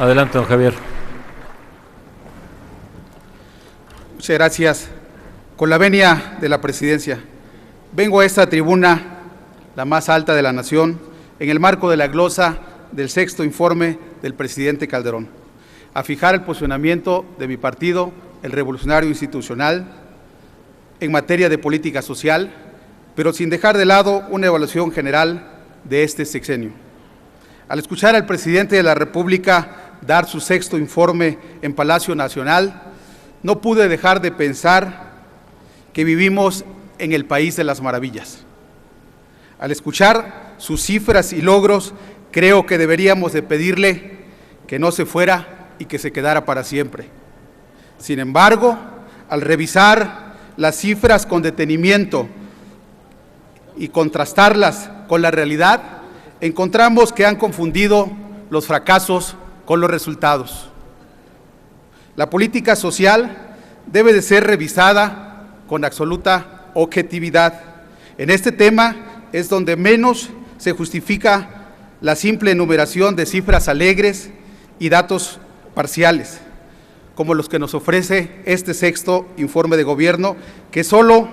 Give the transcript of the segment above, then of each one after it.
Adelante, don Javier. Muchas gracias. Con la venia de la presidencia, vengo a esta tribuna, la más alta de la nación, en el marco de la glosa del sexto informe del presidente Calderón, a fijar el posicionamiento de mi partido, el Revolucionario Institucional, en materia de política social, pero sin dejar de lado una evaluación general de este sexenio. Al escuchar al presidente de la República dar su sexto informe en Palacio Nacional, no pude dejar de pensar que vivimos en el país de las maravillas. Al escuchar sus cifras y logros, creo que deberíamos de pedirle que no se fuera y que se quedara para siempre. Sin embargo, al revisar las cifras con detenimiento y contrastarlas con la realidad, encontramos que han confundido los fracasos con los resultados. La política social debe de ser revisada con absoluta objetividad. En este tema es donde menos se justifica la simple enumeración de cifras alegres y datos parciales, como los que nos ofrece este sexto informe de gobierno, que solo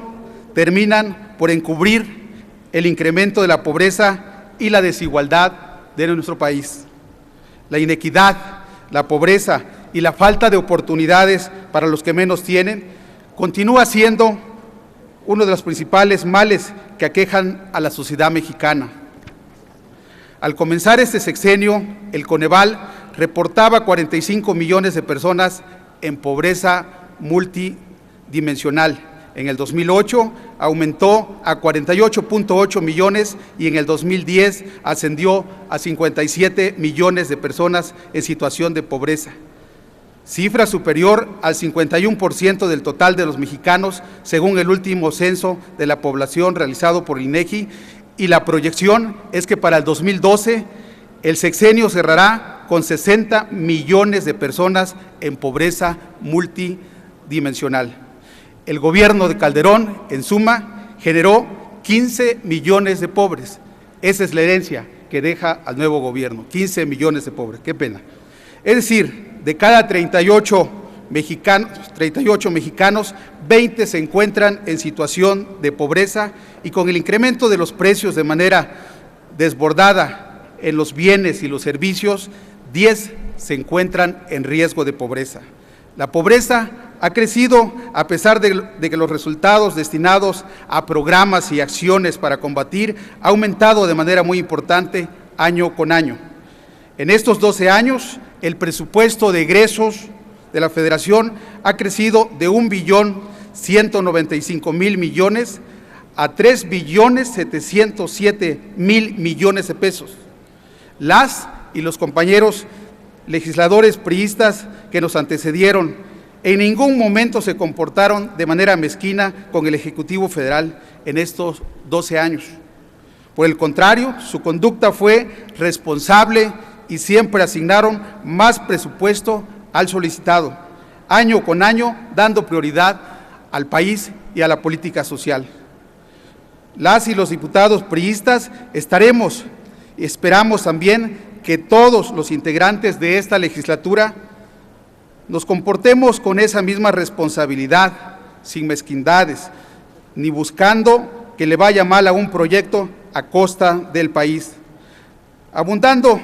terminan por encubrir el incremento de la pobreza y la desigualdad de nuestro país. La inequidad, la pobreza y la falta de oportunidades para los que menos tienen continúa siendo uno de los principales males que aquejan a la sociedad mexicana. Al comenzar este sexenio, el Coneval reportaba 45 millones de personas en pobreza multidimensional. En el 2008 aumentó a 48.8 millones y en el 2010 ascendió a 57 millones de personas en situación de pobreza, cifra superior al 51% del total de los mexicanos, según el último censo de la población realizado por el INEGI, y la proyección es que para el 2012 el sexenio cerrará con 60 millones de personas en pobreza multidimensional. El gobierno de Calderón, en suma, generó 15 millones de pobres. Esa es la herencia que deja al nuevo gobierno, 15 millones de pobres, qué pena. Es decir, de cada 38 mexicanos, 20 se encuentran en situación de pobreza, y con el incremento de los precios de manera desbordada en los bienes y los servicios, 10 se encuentran en riesgo de pobreza. La pobreza ha crecido a pesar de que los resultados destinados a programas y acciones para combatir ha aumentado de manera muy importante año con año. En estos 12 años, el presupuesto de egresos de la Federación ha crecido de 1.195.000 millones a 3.707.000 millones de pesos. Las y los compañeros legisladores priistas que nos antecedieron en ningún momento se comportaron de manera mezquina con el Ejecutivo Federal en estos 12 años. Por el contrario, su conducta fue responsable y siempre asignaron más presupuesto al solicitado, año con año dando prioridad al país y a la política social. Las y los diputados priistas estaremos y esperamos también que todos los integrantes de esta legislatura nos comportemos con esa misma responsabilidad, sin mezquindades, ni buscando que le vaya mal a un proyecto a costa del país. Abundando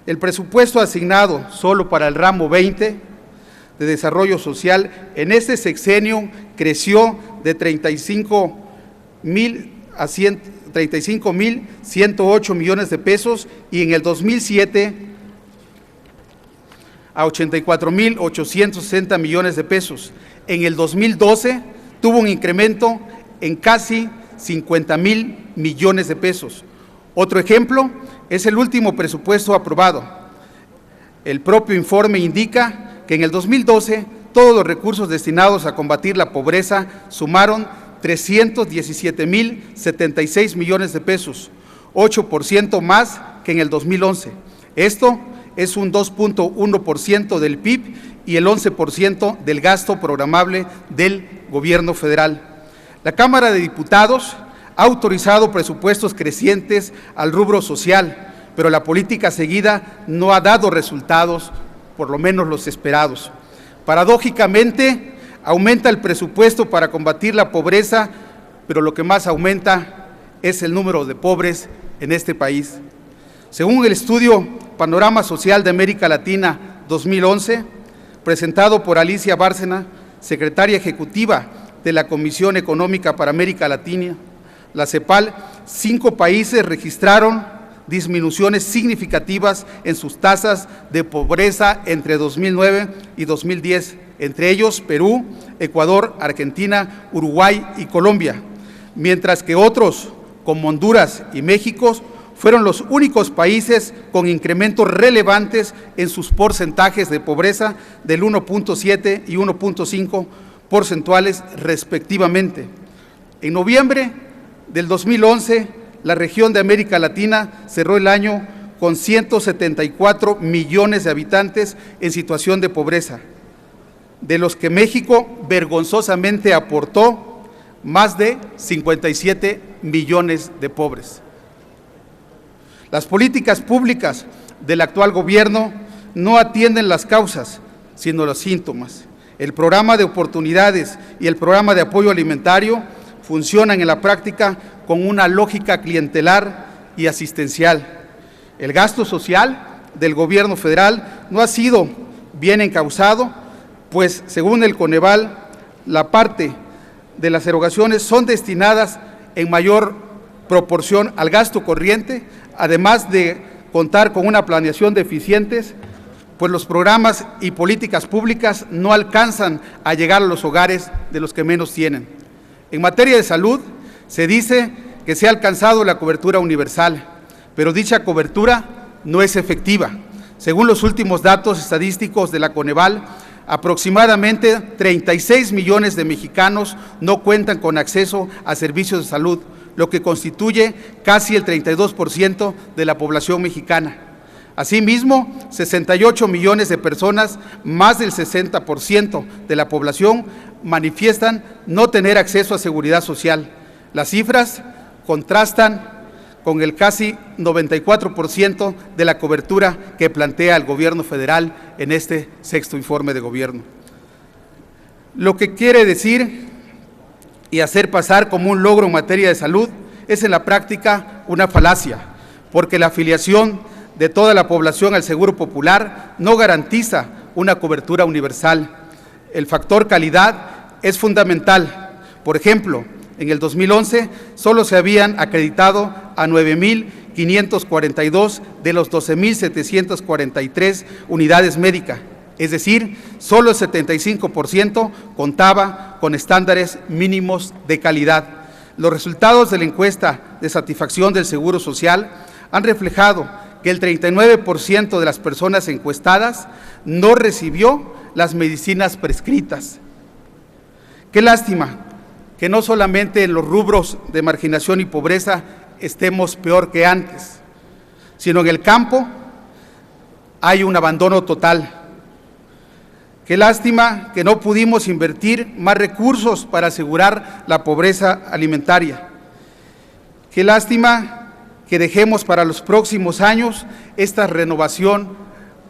el presupuesto asignado solo para el ramo 20 de desarrollo social, en este sexenio creció de 35.000 a 35.108 millones de pesos, y en el 2007 a 84.860 millones de pesos. En el 2012 tuvo un incremento en casi 50.000 millones de pesos. Otro ejemplo es el último presupuesto aprobado. El propio informe indica que en el 2012 todos los recursos destinados a combatir la pobreza sumaron 317.076 millones de pesos, 8% más que en el 2011. Esto es un 2.1% del PIB y el 11% del gasto programable del gobierno federal. La Cámara de Diputados ha autorizado presupuestos crecientes al rubro social, pero la política seguida no ha dado resultados por lo menos los esperados. Paradójicamente, aumenta el presupuesto para combatir la pobreza, pero lo que más aumenta es el número de pobres en este país. Según el estudio Panorama Social de América Latina 2011, presentado por Alicia Bárcena, secretaria ejecutiva de la Comisión Económica para América Latina, la CEPAL, 5 países registraron disminuciones significativas en sus tasas de pobreza entre 2009 y 2010, entre ellos Perú, Ecuador, Argentina, Uruguay y Colombia, mientras que otros, como Honduras y México, fueron los únicos países con incrementos relevantes en sus porcentajes de pobreza del 1.7 y 1.5 porcentuales respectivamente. En noviembre del 2011, la región de América Latina cerró el año con 174 millones de habitantes en situación de pobreza, de los que México vergonzosamente aportó más de 57 millones de pobres. Las políticas públicas del actual gobierno no atienden las causas, sino los síntomas. El programa de oportunidades y el programa de apoyo alimentario funcionan en la práctica con una lógica clientelar y asistencial. El gasto social del gobierno federal no ha sido bien encauzado, pues según el Coneval, la parte de las erogaciones son destinadas en mayor proporción al gasto corriente, además de contar con una planeación deficiente, pues los programas y políticas públicas no alcanzan a llegar a los hogares de los que menos tienen. En materia de salud, se dice que se ha alcanzado la cobertura universal, pero dicha cobertura no es efectiva. Según los últimos datos estadísticos de la Coneval, aproximadamente 36 millones de mexicanos no cuentan con acceso a servicios de salud, lo que constituye casi el 32% de la población mexicana. Asimismo, 68 millones de personas, más del 60% de la población, manifiestan no tener acceso a seguridad social. Las cifras contrastan con el casi 94% de la cobertura que plantea el gobierno federal en este sexto informe de gobierno. Lo que quiere decir y hacer pasar como un logro en materia de salud es en la práctica una falacia, porque la afiliación de toda la población al Seguro Popular no garantiza una cobertura universal. El factor calidad es fundamental. Por ejemplo, en el 2011 solo se habían acreditado a 9.542 de los 12.743 unidades médicas, es decir, solo el 75% contaba con estándares mínimos de calidad. Los resultados de la encuesta de satisfacción del Seguro Social han reflejado que el 39% de las personas encuestadas no recibió las medicinas prescritas. Qué lástima que no solamente en los rubros de marginación y pobreza estemos peor que antes, sino en el campo hay un abandono total. Qué lástima que no pudimos invertir más recursos para asegurar la pobreza alimentaria. Qué lástima que dejemos para los próximos años esta renovación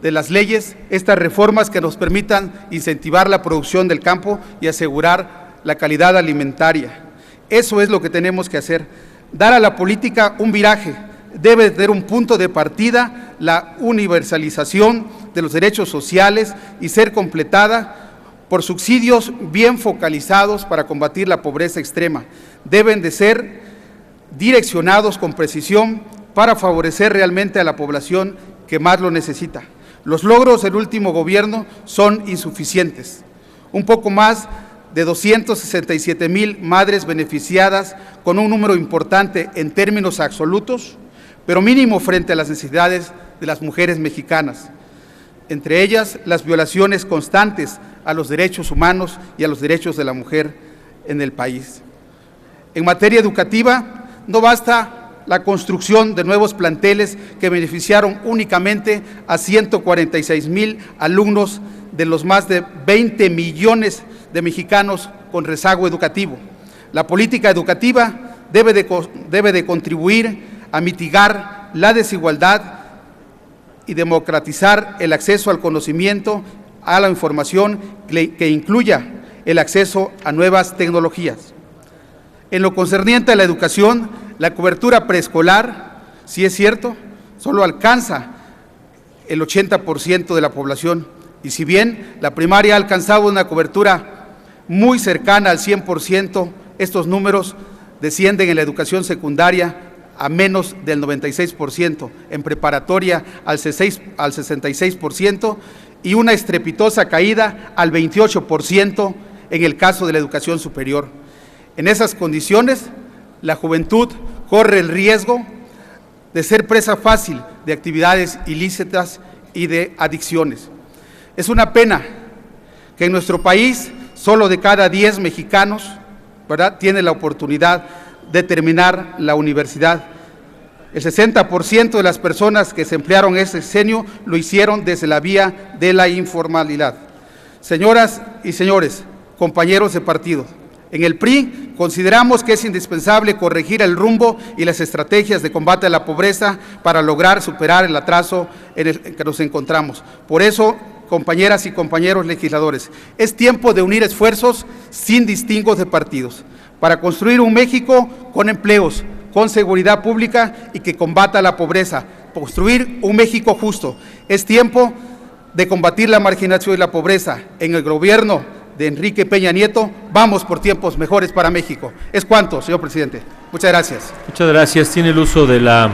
de las leyes, estas reformas que nos permitan incentivar la producción del campo y asegurar la calidad alimentaria. Eso es lo que tenemos que hacer, dar a la política un viraje. Debe tener un punto de partida la universalización de los derechos sociales y ser completada por subsidios bien focalizados para combatir la pobreza extrema. Deben de ser direccionados con precisión para favorecer realmente a la población que más lo necesita. Los logros del último gobierno son insuficientes. Un poco más de 267,000 madres beneficiadas con un número importante en términos absolutos, pero mínimo frente a las necesidades de las mujeres mexicanas, entre ellas las violaciones constantes a los derechos humanos y a los derechos de la mujer en el país. En materia educativa, no basta la construcción de nuevos planteles que beneficiaron únicamente a 146,000 alumnos de los más de 20 millones de mexicanos con rezago educativo. La política educativa debe de contribuir a mitigar la desigualdad y democratizar el acceso al conocimiento, a la información que incluya el acceso a nuevas tecnologías. En lo concerniente a la educación, la cobertura preescolar, sí es cierto, solo alcanza el 80% de la población, y si bien la primaria ha alcanzado una cobertura muy cercana al 100%, estos números descienden en la educación secundaria a menos del 96%, en preparatoria al 66% y una estrepitosa caída al 28% en el caso de la educación superior. En esas condiciones, la juventud corre el riesgo de ser presa fácil de actividades ilícitas y de adicciones. Es una pena que en nuestro país solo de cada 10 mexicanos, ¿verdad?, tiene la oportunidad de terminar la universidad. El 60% de las personas que se emplearon ese sexenio lo hicieron desde la vía de la informalidad. Señoras y señores, compañeros de partido, en el PRI consideramos que es indispensable corregir el rumbo y las estrategias de combate a la pobreza para lograr superar el atraso en el que nos encontramos. Por eso, compañeras y compañeros legisladores, es tiempo de unir esfuerzos sin distingos de partidos para construir un México con empleos, con seguridad pública y que combata la pobreza, construir un México justo. Es tiempo de combatir la marginación y la pobreza. En el gobierno de Enrique Peña Nieto, vamos por tiempos mejores para México. Es cuanto, señor presidente. Muchas gracias. Muchas gracias. Tiene el uso de la